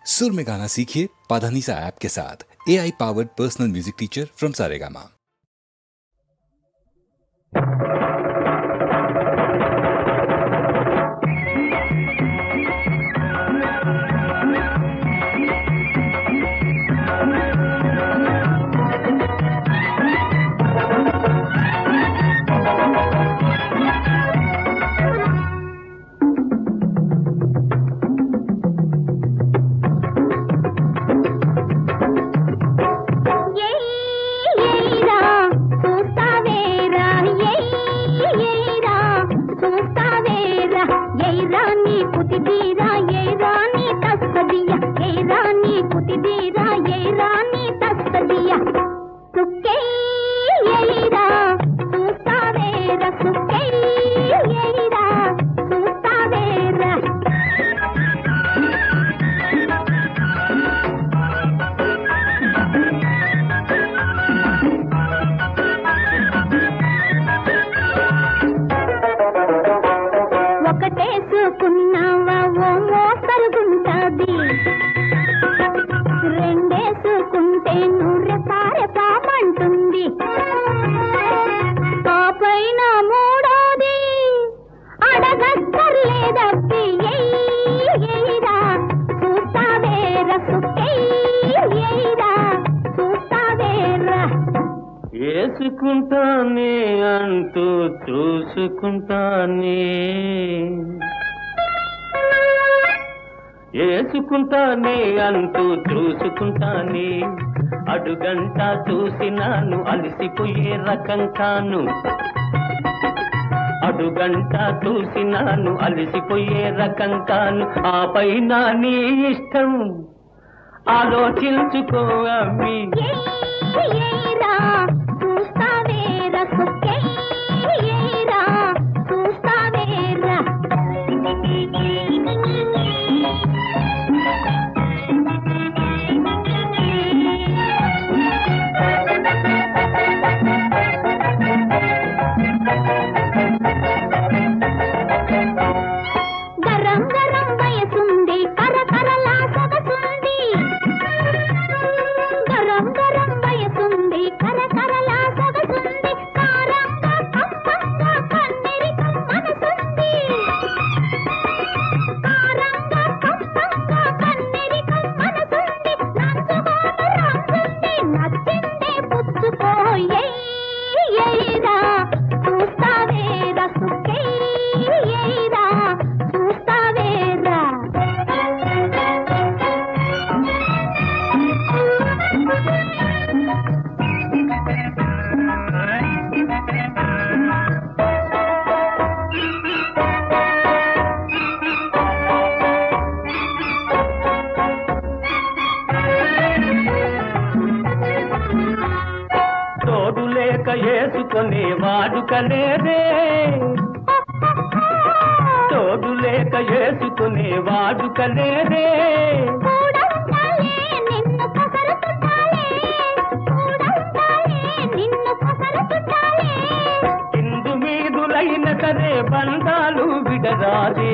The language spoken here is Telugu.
सुर में गाना सीखिए पाधानीसा ऐप के साथ। AI powered personal music teacher from Saregama. ఏసుకుంటానే అంటూ చూసుకుంటానే, ఏసుకుంటానే అంటూ చూసుకుంటానే, అడుగంట చూసినాను అలసిపోయే రకం కాను, అడుగంట చూసినాను అలసిపోయే రకం కాను, ఆ పైన నీ ఇష్టం ఆలోచించుకో అమ్మి. ఏసుకునే వాడుకలేదే, తోడు లేక ఏసుకునే వాడుకలేదే, కిందు మీదులైన సరే బంధాలు విడరాదే.